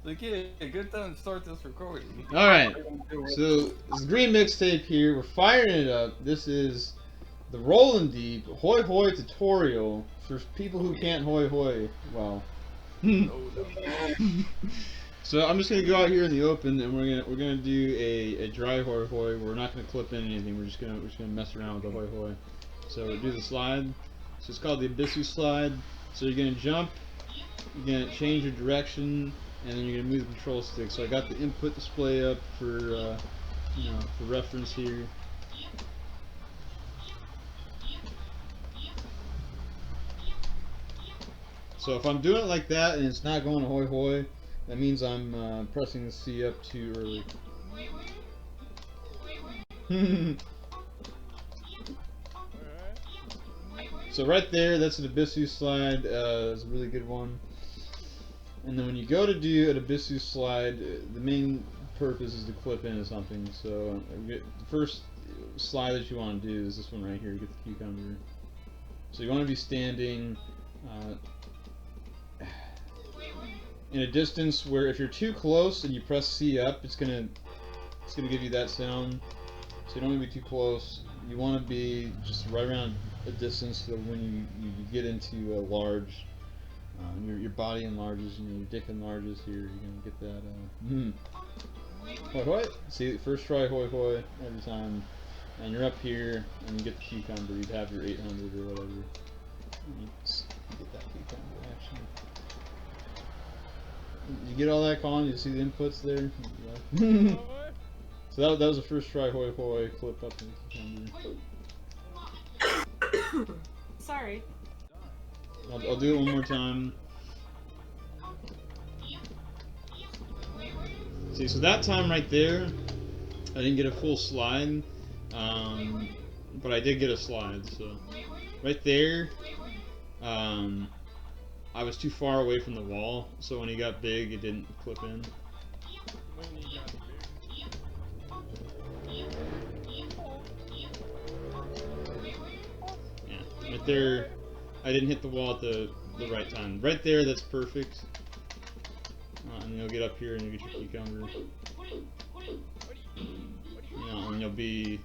Like, yeah, good time to start this recording. Alright, so this green mixtape here, we're firing it up. This is the Rollin' Deep Hoi Hoi tutorial for people who can't hoi hoi well. Oh no. So I'm just gonna go out here in the open and we're gonna do a dry hoi hoi. We're not gonna clip in anything. We're just gonna mess around with the hoi hoi. So do the slide. So it's called the Ebisu slide. So you're gonna jump, you're gonna change your direction, and then you're gonna move the control stick. So I got the input display up for for reference here. So if I'm doing it like that and it's not going to hoi hoi, that means I'm pressing the C up too early. So right there, that's an Ebisu slide. It's a really good one. And then when you go to do an Ebisu slide, the main purpose is to clip into something. So the first slide that you want to do is this one right here. Get the cucumber. So you want to be standing in a distance where if you're too close and you press C up, it's gonna give you that sound. So you don't want to be too close. You want to be just right around a distance so when you get into a large, your body enlarges, your dick enlarges here. You're gonna get that. Hoi hoi. See, first try hoi hoi every time, and you're up here and you get the cucumber. You'd have your 800 or whatever. You get that cucumber action. Did you get all that, Colin? You see the inputs there? So that was the first try hoi hoi clip up in the cucumber. Sorry. I'll do it one more time. See, so that time right there, I didn't get a full slide, but I did get a slide. So right there, I was too far away from the wall, so when he got big, it didn't clip in. Yeah, right there, I didn't hit the wall at the right time. Right there, that's perfect. And you'll get up here and you'll get your cucumber. And you'll be,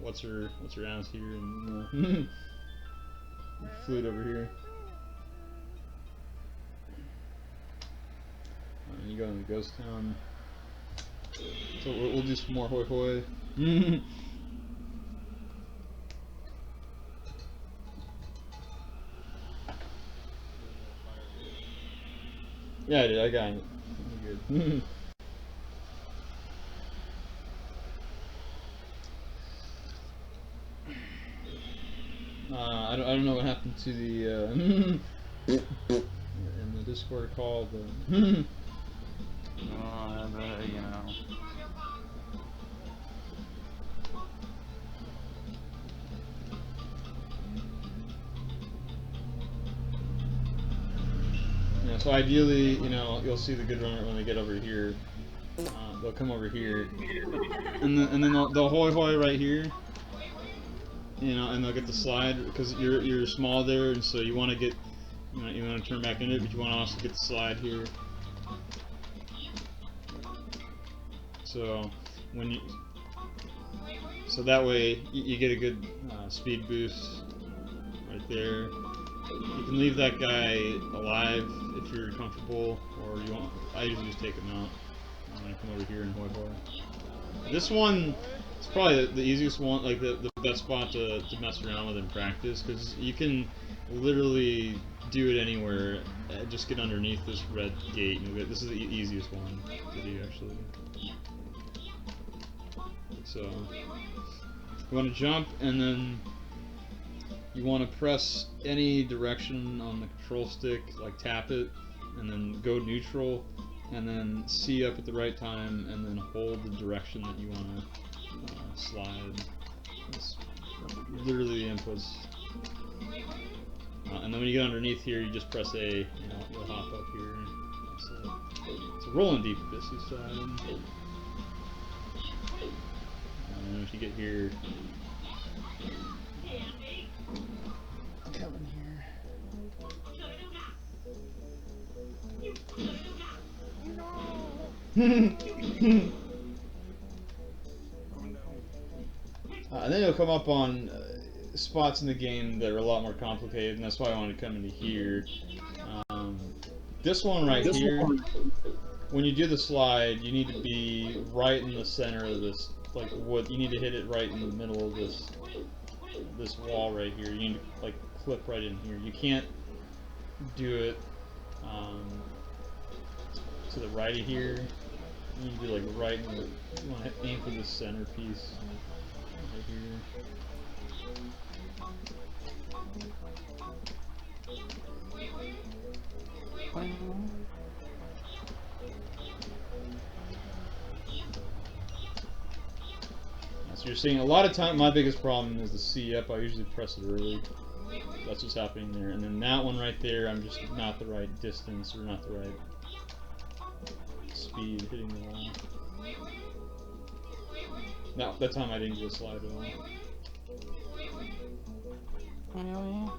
what's her ass here, and flute over here. And you go into Ghost Town. So we'll do some more hoi hoi. Yeah, I did. I got it. Good. I don't know what happened to the in the Discord call. But Yeah, so ideally, you'll see the good runner when they get over here. They'll come over here, and then they'll hoi hoi right here. And they'll get the slide because you're small there, and so you want to get, you want to turn back into it, but you want to also get the slide here. So so that way you get a good speed boost right there. You can leave that guy alive if you're comfortable, or you want. I usually just take him out. I'm gonna come over here and hoi hoi. This one is probably the easiest one, like the best spot to mess around with in practice, because you can literally do it anywhere. Just get underneath this red gate, and you'll get. This is the easiest one to do actually. So you want to jump, and then you want to press any direction on the control stick, like tap it, and then go neutral, and then C up at the right time, and then hold the direction that you want to slide. That's literally the inputs. And then when you get underneath here, you just press A, you'll hop up here. It's a rolling deep Ebisu slide. And if you get here, come in here. And then you'll come up on spots in the game that are a lot more complicated, and that's why I wanted to come into here. This one right here, when you do the slide, you need to be right in the center of this, like wood. You need to hit it right in the middle of this wall right here. You need to like clip right in here. You can't do it to the right of here. You need to be like right in the, you want to aim for this center piece right here. So you're seeing a lot of time. My biggest problem is the C up. I usually press it early. That's what's happening there. And then that one right there, I'm just not the right distance or not the right speed hitting the wall. No, that time I didn't get a slide at all.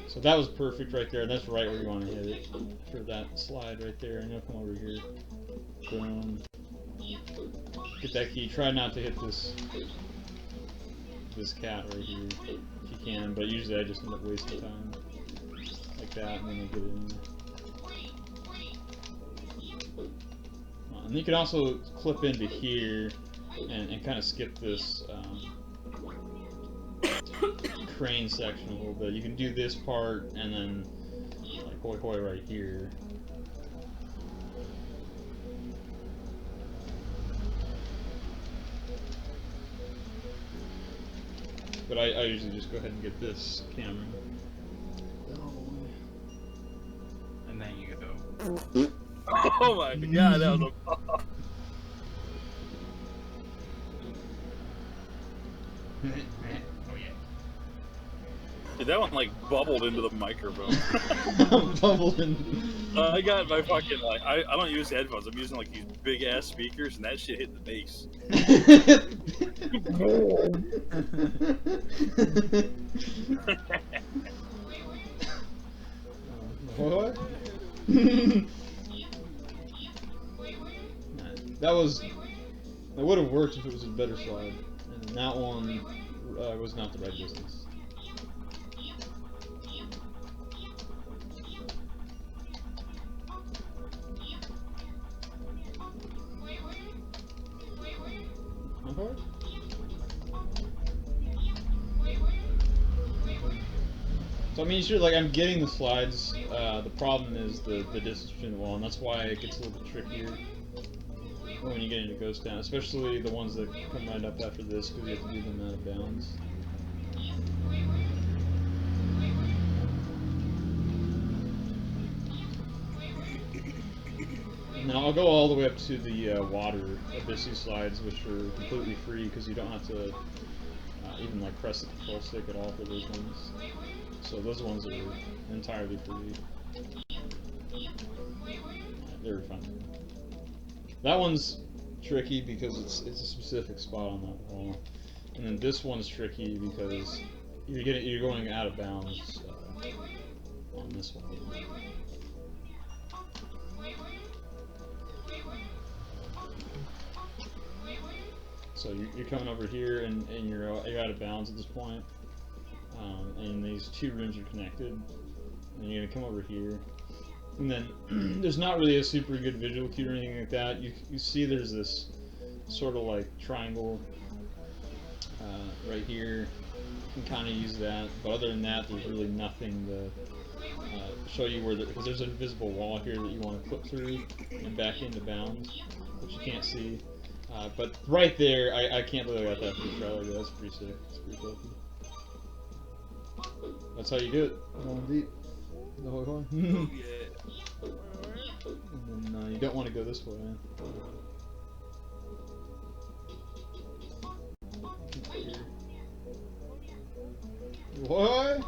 So that was perfect right there. That's right where you want to hit it for that slide right there. And you'll come over here. Boom. Get that key. Try not to hit this cat right here if you can, but usually I just end up wasting time like that, and then I get it in. And you can also clip into here and kind of skip this crane section a little bit. You can do this part and then like hoi hoi right here. But I usually just go ahead and get this camera. And then you go. Oh my god, that was a... Oh yeah. Dude, that one like bubbled into the microphone. Bubbling. I got my fucking like I don't use headphones. I'm using like these big ass speakers, and that shit hit the bass. What? That would have worked if it was a better slide, and that one was not the right distance. So I mean, sure, like I'm getting the slides. The problem is the distance between the wall, and that's why it gets a little bit trickier when you get into Ghost Town, especially the ones that come right up after this, because you have to do them out of bounds. And then I'll go all the way up to the water Ebisu slides, which are completely free because you don't have to even like press the control stick at all for those ones. So those ones are entirely free. They're fun. That one's tricky because it's a specific spot on that wall, and then this one's tricky because you're going out of bounds on this one. So you're coming over here and you're out of bounds at this point, and these two rooms are connected, and you're gonna come over here. And then there's not really a super good visual cue or anything like that. You see there's this sort of like triangle right here. You can kind of use that, but other than that, there's really nothing to show you where because there's an invisible wall here that you want to clip through and back into bounds, which you can't see. But right there, I can't believe I got that first try like that. That's pretty sick. That's pretty cool. That's how you do it. Going deep. The whole one. Oh yeah. And then you don't want to go this way. What?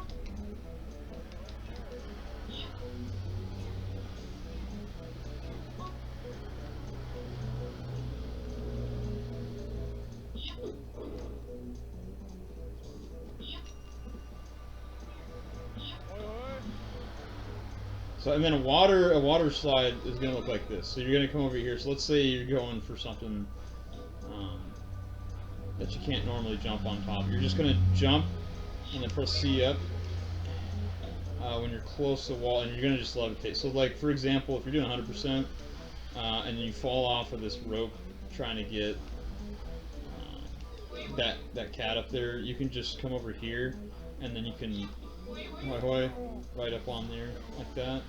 So So, and then a water slide is gonna look like this. So you're gonna come over here. So let's say you're going for something that you can't normally jump on top. You're just gonna jump and then press C up when you're close to the wall, and you're gonna just levitate. So, like for example, if you're doing 100% and you fall off of this rope trying to get that cat up there, you can just come over here, and then you can hoi right up on there like that.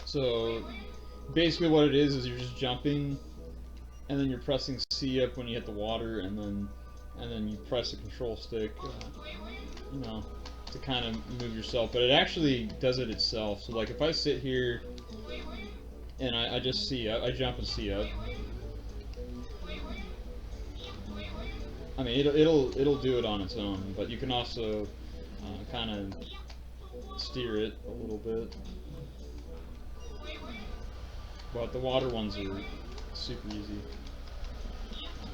So basically what it is you're just jumping, and then you're pressing C up when you hit the water, and then you press the control stick, you know, to kind of move yourself. But it actually does it itself. So like if I sit here and I just C up, I jump and C up. I mean, it'll do it on its own, but you can also kind of steer it a little bit. But the water ones are super easy.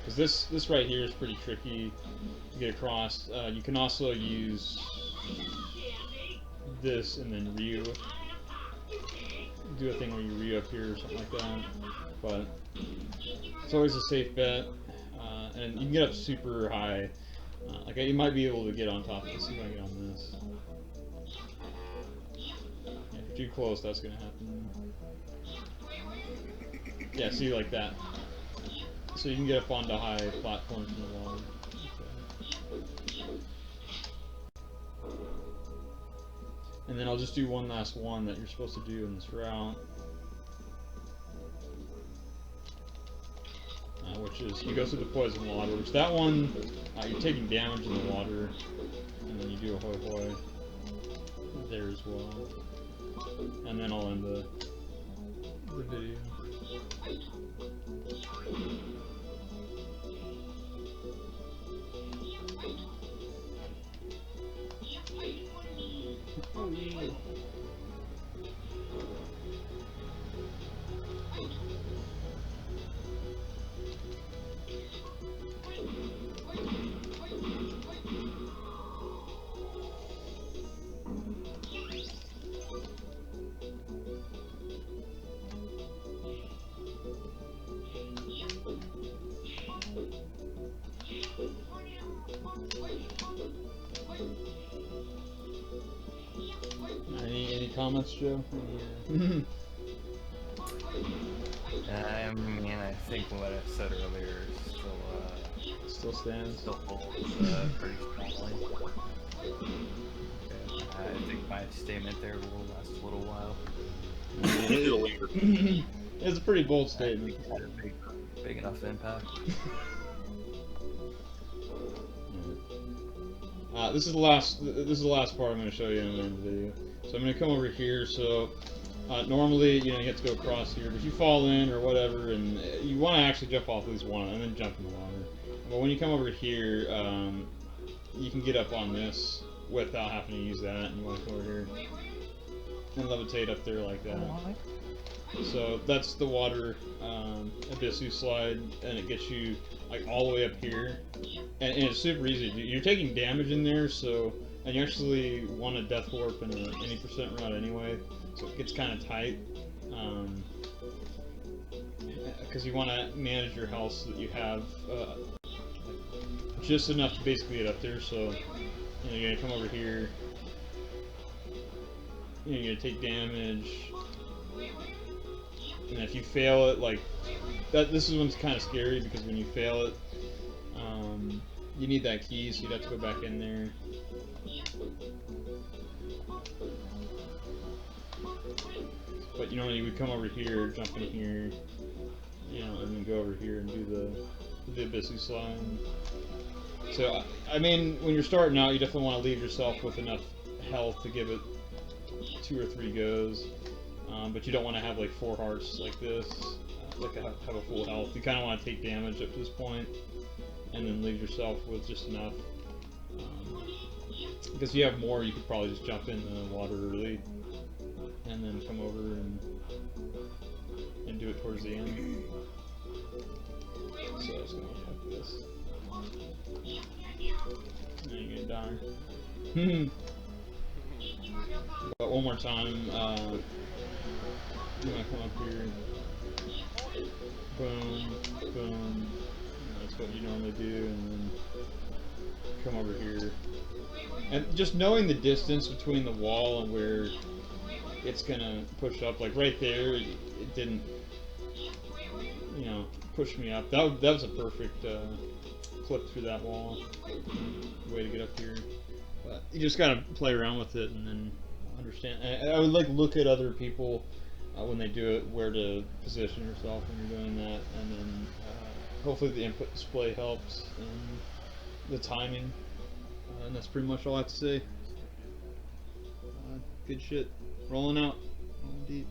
Because this right here is pretty tricky to get across. You can also use this and then Ryu. Do a thing where you Ryu up here or something like that. But it's always a safe bet. And you can get up super high. Like you might be able to get on top of this. See if I can get on this. Yeah, if you're too close, that's gonna happen. Yeah, see, like that. So you can get up onto high platforms in the water. Okay. And then I'll just do one last one that you're supposed to do in this route. Which is, you go through the poison water, which that one, you're taking damage in the water, and then you do a hoi hoi there as well. And then I'll end the video. Oh, yeah. Any comments, Joe? I mean, I think what I said earlier Still stands. still holds pretty strongly. I think my statement there will last a little while. It's a pretty bold I statement. think it had a big enough impact. This is the last part I'm going to show you in the video. So I'm going to come over here. So normally, you have to go across here, but you fall in or whatever, and you want to actually jump off at least one, and then jump in the water. But when you come over here, you can get up on this without having to use that, and you want to come over here and levitate up there like that. So that's the water Ebisu slide, and it gets you like all the way up here, and it's super easy. You're taking damage in there, so, and you actually want a death warp in an 80% route anyway, so it gets kind of tight, because you want to manage your health so that you have just enough to basically get up there. So you're gonna come over here, you're gonna take damage. And if you fail it, like that, this is when it's kind of scary, because when you fail it, you need that key, so you'd have to go back in there. But you would come over here, jump in here, and then go over here and do the Ebisu slide. So I mean, when you're starting out, you definitely want to leave yourself with enough health to give it 2 or 3 goes. But you don't want to have like 4 hearts like this, have a full health. You kind of want to take damage up to this point, and then leave yourself with just enough. Because if you have more, you could probably just jump in the water early, and then come over and do it towards the end. So I was going to have this. You gonna die. But one more time. I'm gonna come up here. Boom, boom. That's what you normally do, and then come over here. And just knowing the distance between the wall and where it's gonna push up, like right there, it didn't, you know, push me up. That was a perfect clip through that wall. Way to get up here. But you just gotta play around with it and then understand. I would like look at other people when they do it, where to position yourself when you're doing that, and then hopefully the input display helps and the timing. And that's pretty much all I have to say. Good shit. Rolling out. Rolling deep.